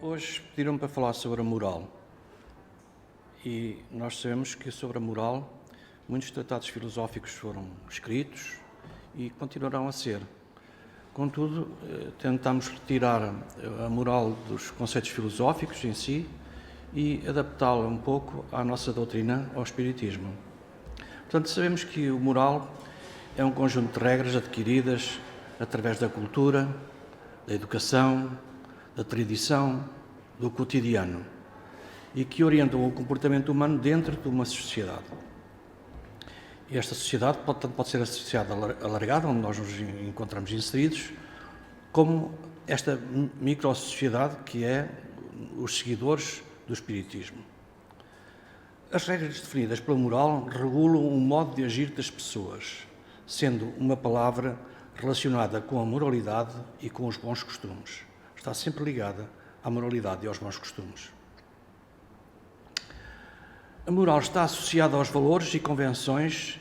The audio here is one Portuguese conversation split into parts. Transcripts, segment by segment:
Hoje pediram-me para falar sobre a moral e nós sabemos que sobre a moral muitos tratados filosóficos foram escritos e continuarão a ser. Contudo, tentamos retirar a moral dos conceitos filosóficos em si e adaptá-la um pouco à nossa doutrina, ao Espiritismo. Portanto, sabemos que o moral é um conjunto de regras adquiridas através da cultura, da educação, da tradição, do cotidiano e que orientam o comportamento humano dentro de uma sociedade. E esta sociedade pode ser a sociedade alargada, onde nós nos encontramos inseridos, como esta micro-sociedade que é os seguidores do Espiritismo. As regras definidas pela moral regulam o modo de agir das pessoas, sendo uma palavra relacionada com a moralidade e com os bons costumes. Está sempre ligada à moralidade e aos bons costumes. A moral está associada aos valores e convenções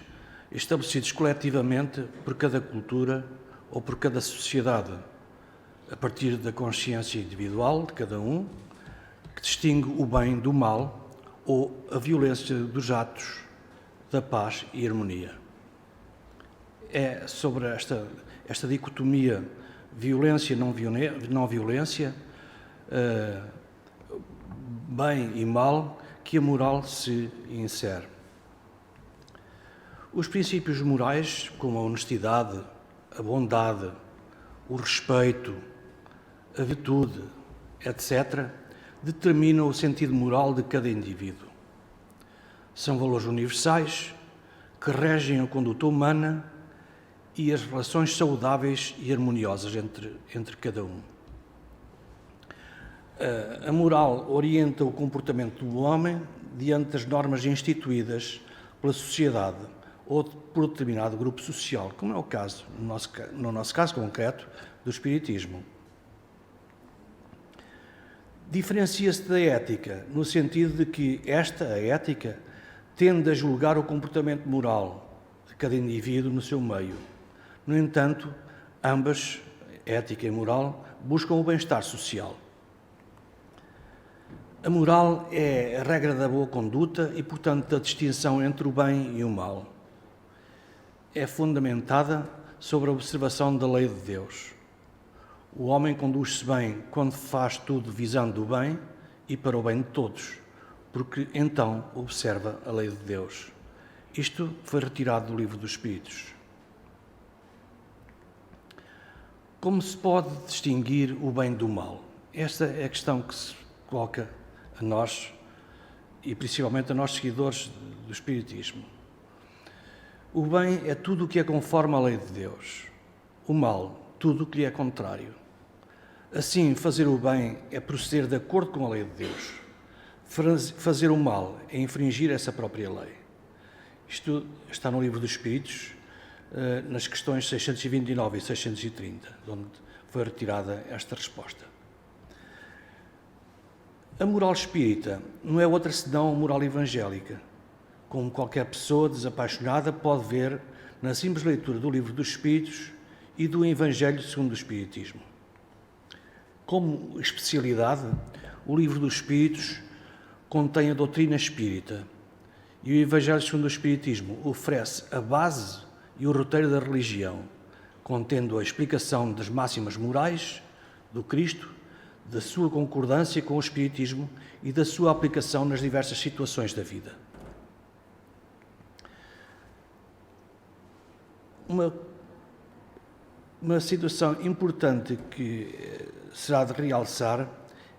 estabelecidos coletivamente por cada cultura ou por cada sociedade, a partir da consciência individual de cada um, que distingue o bem do mal ou a violência dos atos da paz e harmonia. É sobre esta dicotomia violência-não violência, bem e mal, que a moral se insere. Os princípios morais, como a honestidade, a bondade, o respeito, a virtude, etc., determinam o sentido moral de cada indivíduo. São valores universais que regem a conduta humana e as relações saudáveis e harmoniosas entre cada um. A moral orienta o comportamento do homem diante das normas instituídas pela sociedade ou por determinado grupo social, como é o caso, no nosso caso concreto, do Espiritismo. Diferencia-se da ética, no sentido de que a ética, tende a julgar o comportamento moral de cada indivíduo no seu meio. No entanto, ambas, ética e moral, buscam o bem-estar social. A moral é a regra da boa conduta e, portanto, da distinção entre o bem e o mal. É fundamentada sobre a observação da lei de Deus. O homem conduz-se bem quando faz tudo visando o bem e para o bem de todos, porque então observa a lei de Deus. Isto foi retirado do Livro dos Espíritos. Como se pode distinguir o bem do mal? Esta é a questão que se coloca a nós e principalmente a nós seguidores do Espiritismo. O bem é tudo o que é conforme à lei de Deus. O mal, tudo o que lhe é contrário. Assim, fazer o bem é proceder de acordo com a lei de Deus. Fazer o mal é infringir essa própria lei. Isto está no Livro dos Espíritos, nas questões 629 e 630, onde foi retirada esta resposta. A moral espírita não é outra senão a moral evangélica, como qualquer pessoa desapaixonada pode ver na simples leitura do Livro dos Espíritos e do Evangelho segundo o Espiritismo. Como especialidade, o Livro dos Espíritos contém a doutrina espírita e o Evangelho segundo o Espiritismo oferece a base e o roteiro da religião, contendo a explicação das máximas morais do Cristo, da sua concordância com o Espiritismo e da sua aplicação nas diversas situações da vida. Uma situação importante que será de realçar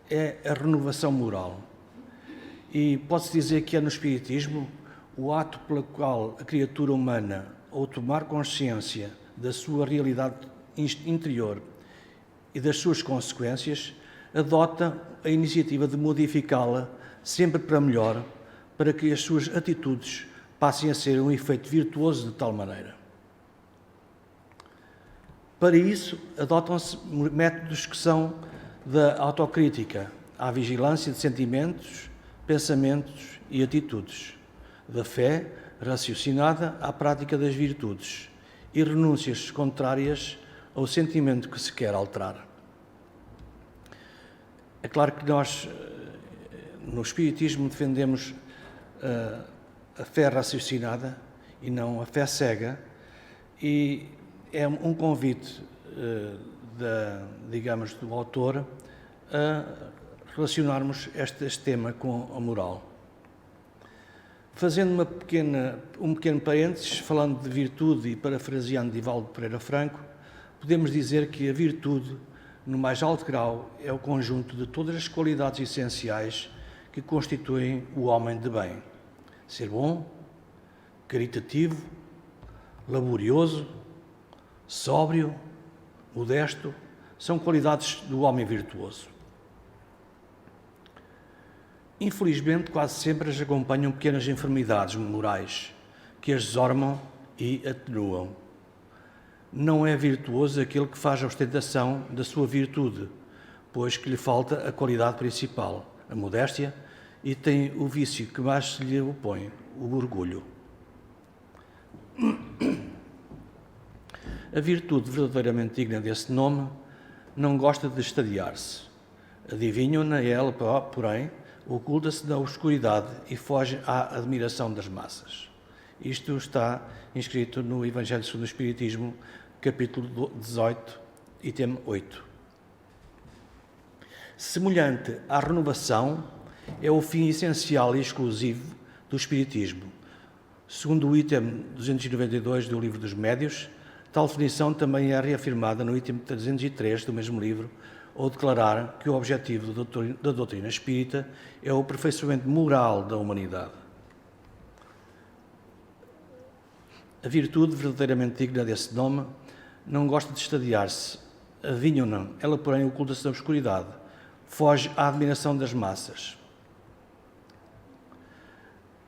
é a renovação moral. E pode-se dizer que é no Espiritismo o ato pelo qual a criatura humana, ao tomar consciência da sua realidade interior e das suas consequências, adota a iniciativa de modificá-la sempre para melhor, para que as suas atitudes passem a ser um efeito virtuoso de tal maneira. Para isso, adotam-se métodos que são da autocrítica, à vigilância de sentimentos, pensamentos e atitudes, da fé raciocinada à prática das virtudes e renúncias contrárias ao sentimento que se quer alterar. É claro que nós, no Espiritismo, defendemos a fé raciocinada e não a fé cega, e é um convite, do autor a relacionarmos este tema com a moral. Fazendo um pequeno parênteses, falando de virtude e parafraseando Divaldo Pereira Franco, podemos dizer que a virtude, no mais alto grau, é o conjunto de todas as qualidades essenciais que constituem o homem de bem. Ser bom, caritativo, laborioso, sóbrio, modesto, são qualidades do homem virtuoso. Infelizmente, quase sempre as acompanham pequenas enfermidades morais que as desormam e atenuam. Não é virtuoso aquele que faz a ostentação da sua virtude, pois que lhe falta a qualidade principal, a modéstia, e tem o vício que mais se lhe opõe, o orgulho. A virtude verdadeiramente digna desse nome não gosta de estadiar-se. Adivinham-na ela, porém, oculta-se na obscuridade e foge à admiração das massas. Isto está inscrito no Evangelho segundo o Espiritismo, capítulo 18, item 8. Semelhante à renovação, é o fim essencial e exclusivo do Espiritismo. Segundo o item 292 do Livro dos Médios, tal definição também é reafirmada no item 303 do mesmo livro, ao declarar que o objetivo da doutrina espírita é o aperfeiçoamento moral da humanidade. A virtude verdadeiramente digna desse nome não gosta de estadiar-se, adivinham-na, ela porém oculta-se na obscuridade, foge à admiração das massas.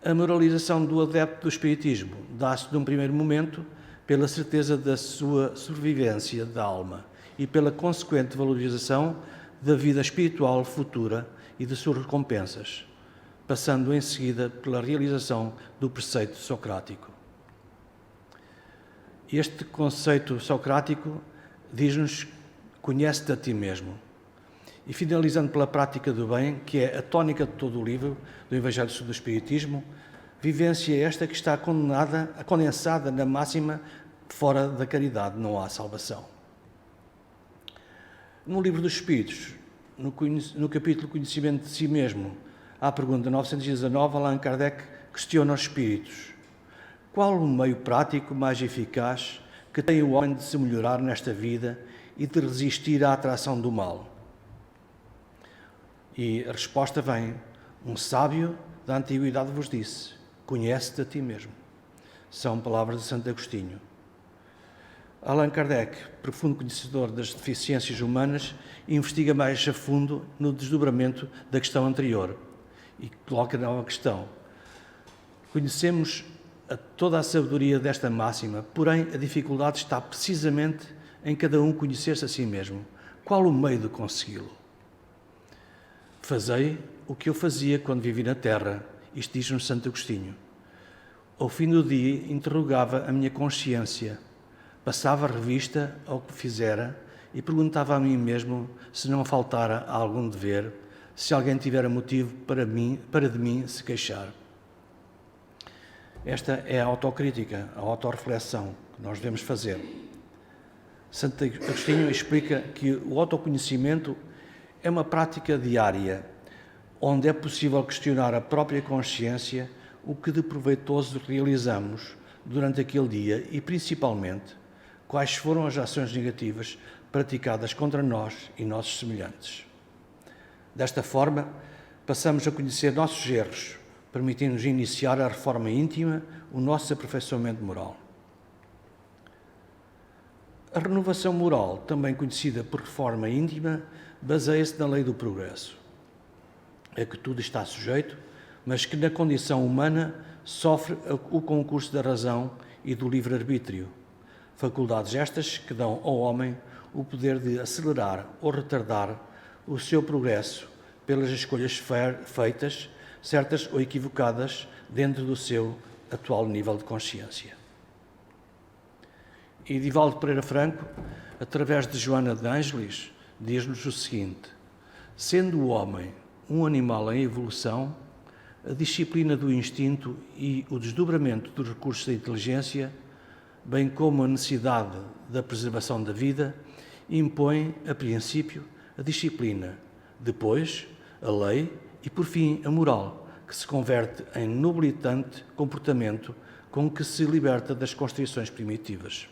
A moralização do adepto do espiritismo dá-se num primeiro momento pela certeza da sua sobrevivência da alma e pela consequente valorização da vida espiritual futura e de suas recompensas, passando em seguida pela realização do preceito socrático. Este conceito socrático diz-nos: conhece-te a ti mesmo. E finalizando pela prática do bem, que é a tónica de todo o livro do Evangelho segundo o Espiritismo, vivência esta que está condensada na máxima: fora da caridade não há salvação. No Livro dos Espíritos, no capítulo Conhecimento de Si Mesmo, à pergunta 919, Allan Kardec questiona os espíritos: qual o meio prático mais eficaz que tem o homem de se melhorar nesta vida e de resistir à atração do mal? E a resposta vem: um sábio da antiguidade vos disse, conhece-te a ti mesmo. São palavras de Santo Agostinho. Allan Kardec, profundo conhecedor das deficiências humanas, investiga mais a fundo no desdobramento da questão anterior e coloca nova questão. Conhecemos toda a sabedoria desta máxima, porém a dificuldade está precisamente em cada um conhecer-se a si mesmo. Qual o meio de consegui-lo? Fazei o que eu fazia quando vivi na terra, isto diz-nos Santo Agostinho. Ao fim do dia interrogava a minha consciência, passava revista ao que fizera e perguntava a mim mesmo se não faltara algum dever, se alguém tivera motivo para de mim se queixar. Esta é a autocrítica, a autorreflexão que nós devemos fazer. Santo Agostinho explica que o autoconhecimento é uma prática diária, onde é possível questionar a própria consciência o que de proveitoso realizamos durante aquele dia e, principalmente, quais foram as ações negativas praticadas contra nós e nossos semelhantes. Desta forma, passamos a conhecer nossos erros, permitindo-nos iniciar a reforma íntima, o nosso aperfeiçoamento moral. A renovação moral, também conhecida por reforma íntima, baseia-se na lei do progresso, a que tudo está sujeito, mas que na condição humana sofre o concurso da razão e do livre-arbítrio, faculdades estas que dão ao homem o poder de acelerar ou retardar o seu progresso pelas escolhas feitas, certas ou equivocadas, dentro do seu atual nível de consciência. E Divaldo Pereira Franco, através de Joana de Ângelis, diz-nos o seguinte: Sendo o homem um animal em evolução, a disciplina do instinto e o desdobramento dos recursos da inteligência, bem como a necessidade da preservação da vida, impõem, a princípio, a disciplina, depois, a lei e, por fim, a moral, que se converte em nobilitante comportamento com que se liberta das constrições primitivas.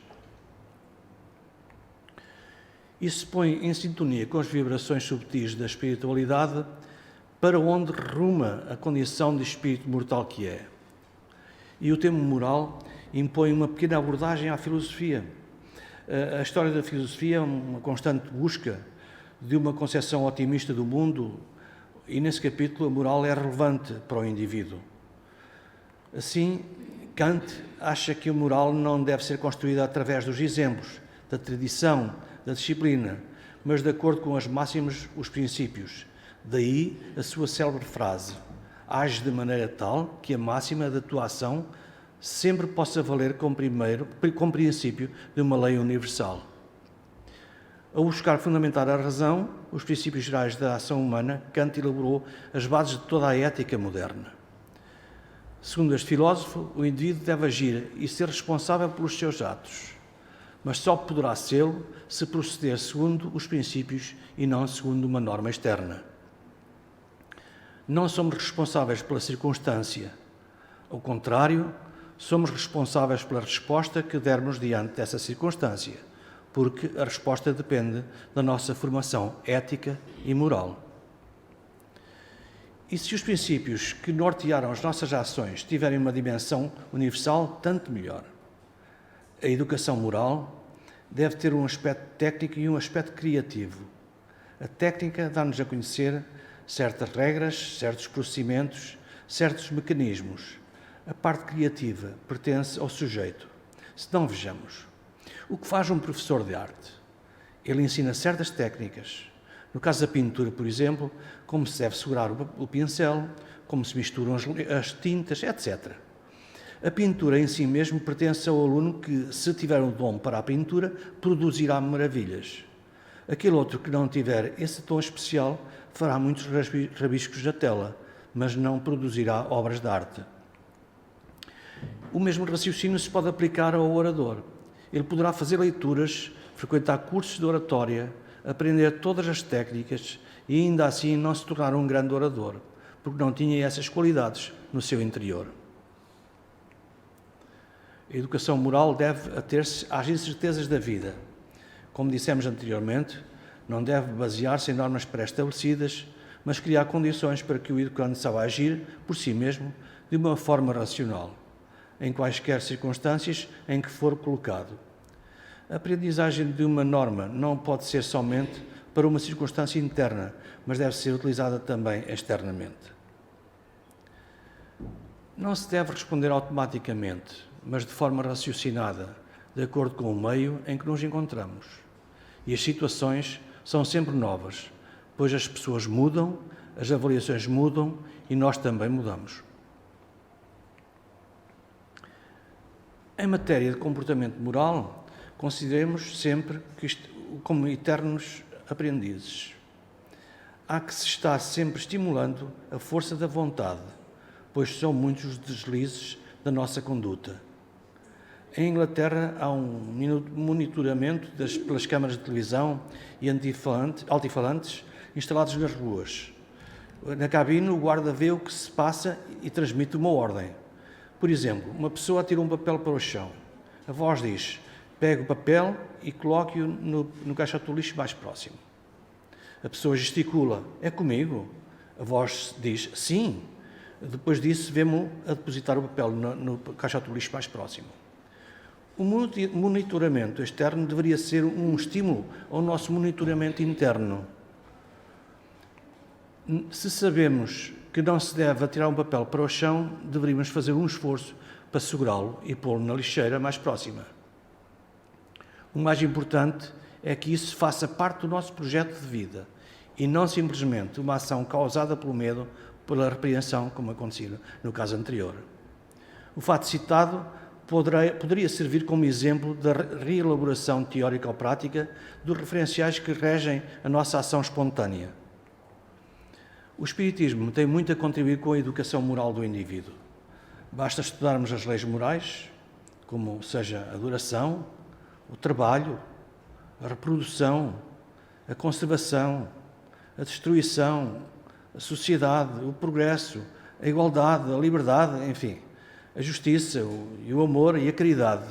Isso se põe em sintonia com as vibrações subtis da espiritualidade, para onde ruma a condição de espírito mortal que é. E o tema moral impõe uma pequena abordagem à filosofia. A história da filosofia é uma constante busca de uma concepção otimista do mundo, e nesse capítulo a moral é relevante para o indivíduo. Assim, Kant acha que a moral não deve ser construída através dos exemplos, da tradição, da disciplina, mas de acordo com as máximas, os princípios. Daí a sua célebre frase: age de maneira tal que a máxima da tua ação sempre possa valer como princípio de uma lei universal. Ao buscar fundamentar a razão, os princípios gerais da ação humana, Kant elaborou as bases de toda a ética moderna. Segundo este filósofo, o indivíduo deve agir e ser responsável pelos seus atos, mas só poderá sê-lo se proceder segundo os princípios e não segundo uma norma externa. Não somos responsáveis pela circunstância. Ao contrário, somos responsáveis pela resposta que dermos diante dessa circunstância, porque a resposta depende da nossa formação ética e moral. E se os princípios que nortearam as nossas ações tiverem uma dimensão universal, tanto melhor. A educação moral deve ter um aspecto técnico e um aspecto criativo. A técnica dá-nos a conhecer certas regras, certos procedimentos, certos mecanismos. A parte criativa pertence ao sujeito. Se não, vejamos. O que faz um professor de arte? Ele ensina certas técnicas. No caso da pintura, por exemplo, como se deve segurar o pincel, como se misturam as tintas, etc. A pintura em si mesmo pertence ao aluno que, se tiver um dom para a pintura, produzirá maravilhas. Aquele outro que não tiver esse dom especial fará muitos rabiscos na tela, mas não produzirá obras de arte. O mesmo raciocínio se pode aplicar ao orador. Ele poderá fazer leituras, frequentar cursos de oratória, aprender todas as técnicas e ainda assim não se tornar um grande orador, porque não tinha essas qualidades no seu interior. A educação moral deve ater-se às incertezas da vida. Como dissemos anteriormente, não deve basear-se em normas pré-estabelecidas, mas criar condições para que o educando saiba agir por si mesmo de uma forma racional, em quaisquer circunstâncias em que for colocado. A aprendizagem de uma norma não pode ser somente para uma circunstância interna, mas deve ser utilizada também externamente. Não se deve responder automaticamente, mas de forma raciocinada, de acordo com o meio em que nos encontramos. E as situações são sempre novas, pois as pessoas mudam, as avaliações mudam e nós também mudamos. Em matéria de comportamento moral, consideremos sempre que como eternos aprendizes. Há que se estar sempre estimulando a força da vontade, pois são muitos os deslizes da nossa conduta. Em Inglaterra há um monitoramento pelas câmaras de televisão e altifalantes instalados nas ruas. Na cabine, o guarda vê o que se passa e transmite uma ordem. Por exemplo, uma pessoa tira um papel para o chão. A voz diz: pegue o papel e coloque-o no caixote do lixo mais próximo. A pessoa gesticula: é comigo? A voz diz: sim. Depois disso, vemos a depositar o papel no caixote do lixo mais próximo. O monitoramento externo deveria ser um estímulo ao nosso monitoramento interno. Se sabemos que não se deve atirar um papel para o chão, deveríamos fazer um esforço para segurá-lo e pô-lo na lixeira mais próxima. O mais importante é que isso faça parte do nosso projeto de vida e não simplesmente uma ação causada pelo medo, pela repreensão, como aconteceu no caso anterior. O fato citado poderia servir como exemplo da reelaboração teórica ou prática dos referenciais que regem a nossa ação espontânea. O Espiritismo tem muito a contribuir com a educação moral do indivíduo. Basta estudarmos as leis morais, como seja a adoração, o trabalho, a reprodução, a conservação, a destruição, a sociedade, o progresso, a igualdade, a liberdade, enfim, a justiça, o amor e a caridade,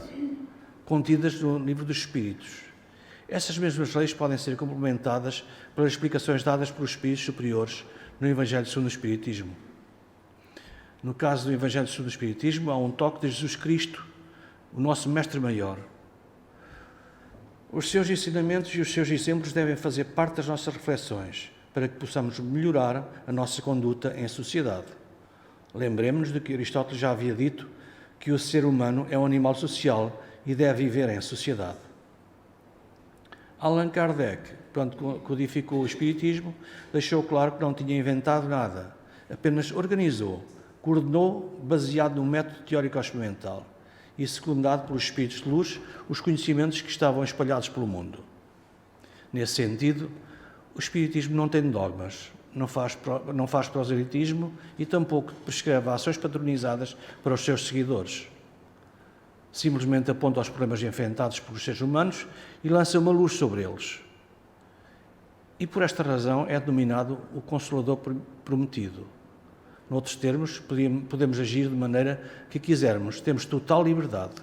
contidas no Livro dos Espíritos. Essas mesmas leis podem ser complementadas pelas explicações dadas pelos Espíritos superiores no Evangelho segundo o Espiritismo. No caso do Evangelho segundo o Espiritismo, há um toque de Jesus Cristo, o nosso Mestre Maior. Os seus ensinamentos e os seus exemplos devem fazer parte das nossas reflexões, para que possamos melhorar a nossa conduta em sociedade. Lembremos-nos de que Aristóteles já havia dito que o ser humano é um animal social e deve viver em sociedade. Allan Kardec, quando codificou o Espiritismo, deixou claro que não tinha inventado nada, apenas organizou, coordenou, baseado num método teórico-experimental e secundado pelos espíritos de luz os conhecimentos que estavam espalhados pelo mundo. Nesse sentido, o Espiritismo não tem dogmas, não faz proselitismo e tampouco prescreve ações padronizadas para os seus seguidores. Simplesmente aponta aos problemas enfrentados pelos seres humanos e lança uma luz sobre eles. E por esta razão é denominado o Consolador Prometido. Noutros termos, podemos agir de maneira que quisermos, temos total liberdade.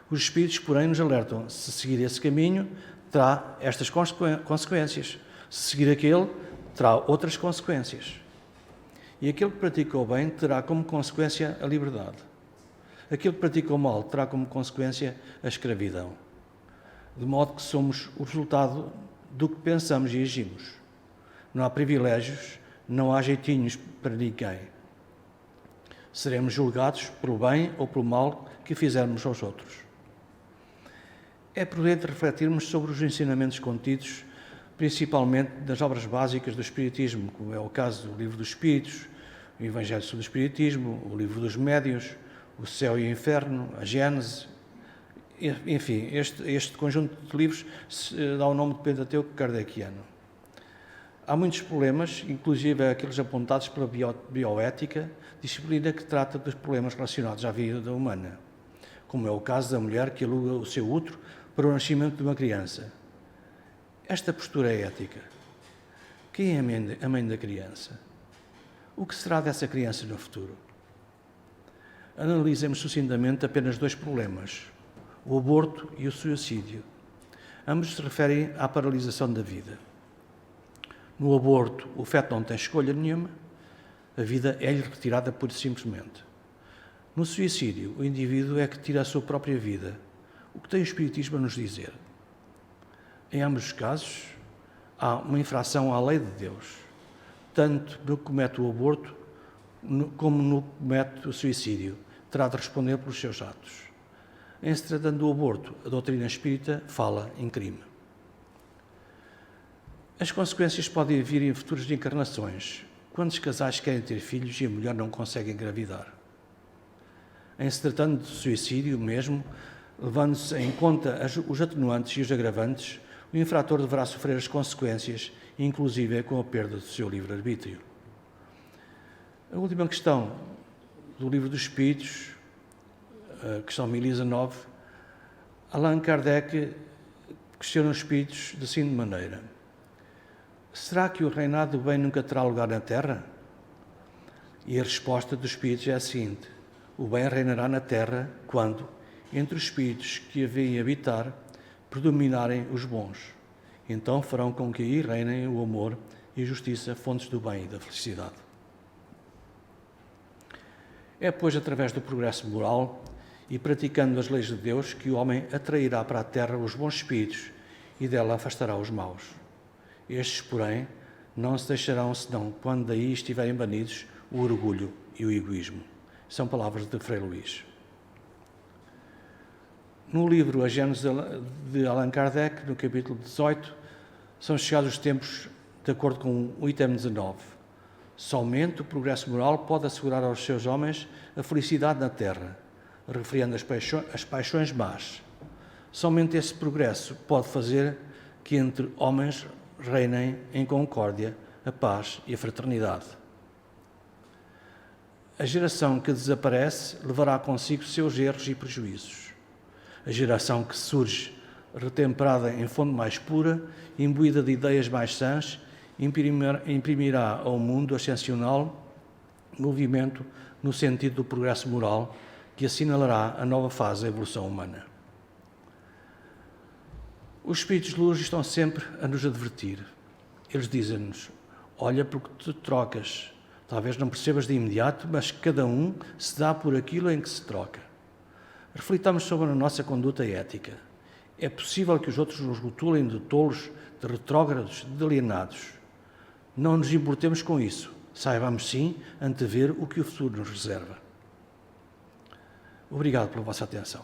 Os Espíritos, porém, nos alertam: se seguir esse caminho, terá estas consequências. Se seguir aquele, terá outras consequências. E aquele que pratica o bem terá como consequência a liberdade. Aquele que pratica o mal terá como consequência a escravidão. De modo que somos o resultado do que pensamos e agimos. Não há privilégios, não há jeitinhos para ninguém. Seremos julgados pelo bem ou pelo mal que fizermos aos outros. É prudente refletirmos sobre os ensinamentos contidos, principalmente das obras básicas do Espiritismo, como é o caso do Livro dos Espíritos, o Evangelho segundo o Espiritismo, o Livro dos Médiuns, o Céu e o Inferno, a Gênese. Enfim, este conjunto de livros dá o nome de Pentateuco kardeciano. Há muitos problemas, inclusive aqueles apontados pela bioética, disciplina que trata dos problemas relacionados à vida humana, como é o caso da mulher que aluga o seu útero para o nascimento de uma criança. Esta postura é ética. Quem é a mãe da criança? O que será dessa criança no futuro? Analisemos sucintamente apenas dois problemas: o aborto e o suicídio. Ambos se referem à paralisação da vida. No aborto, o feto não tem escolha nenhuma, a vida é-lhe retirada pura e simplesmente. No suicídio, o indivíduo é que tira a sua própria vida. O que tem o Espiritismo a nos dizer? Em ambos os casos, há uma infração à lei de Deus, tanto no que comete o aborto como no que comete o suicídio. Terá de responder pelos seus atos. Em se tratando do aborto, a doutrina espírita fala em crime. As consequências podem vir em futuras encarnações. Quantos casais querem ter filhos e a mulher não consegue engravidar? Em se tratando de suicídio mesmo, levando-se em conta os atenuantes e os agravantes, o infrator deverá sofrer as consequências, inclusive com a perda do seu livre-arbítrio. A última questão do Livro dos Espíritos, questão 1019, Allan Kardec questiona os espíritos da seguinte maneira: será que o reinado do bem nunca terá lugar na Terra? E a resposta dos espíritos é a seguinte: o bem reinará na Terra quando, entre os espíritos que a veem habitar, predominarem os bons. Então farão com que aí reinem o amor e a justiça, fontes do bem e da felicidade. É, pois, através do progresso moral e praticando as leis de Deus que o homem atrairá para a terra os bons espíritos e dela afastará os maus. Estes, porém, não se deixarão senão quando daí estiverem banidos o orgulho e o egoísmo. São palavras de Frei Luís. No livro A Gênese de Allan Kardec, no capítulo 18, são chegados os tempos de acordo com o item 19. Somente o progresso moral pode assegurar aos seus homens a felicidade na terra, referindo as paixões más. Somente esse progresso pode fazer que entre homens reinem em concórdia, a paz e a fraternidade. A geração que desaparece levará consigo seus erros e prejuízos. A geração que surge, retemperada em fonte mais pura, imbuída de ideias mais sãs, imprimirá ao mundo ascensional movimento no sentido do progresso moral que assinalará a nova fase da evolução humana. Os Espíritos de Luz estão sempre a nos advertir. Eles dizem-nos: olha porque te trocas. Talvez não percebas de imediato, mas cada um se dá por aquilo em que se troca. Reflitamos sobre a nossa conduta ética. É possível que os outros nos rotulem de tolos, de retrógrados, de alienados. Não nos importemos com isso. Saibamos, sim, antever o que o futuro nos reserva. Obrigado pela vossa atenção.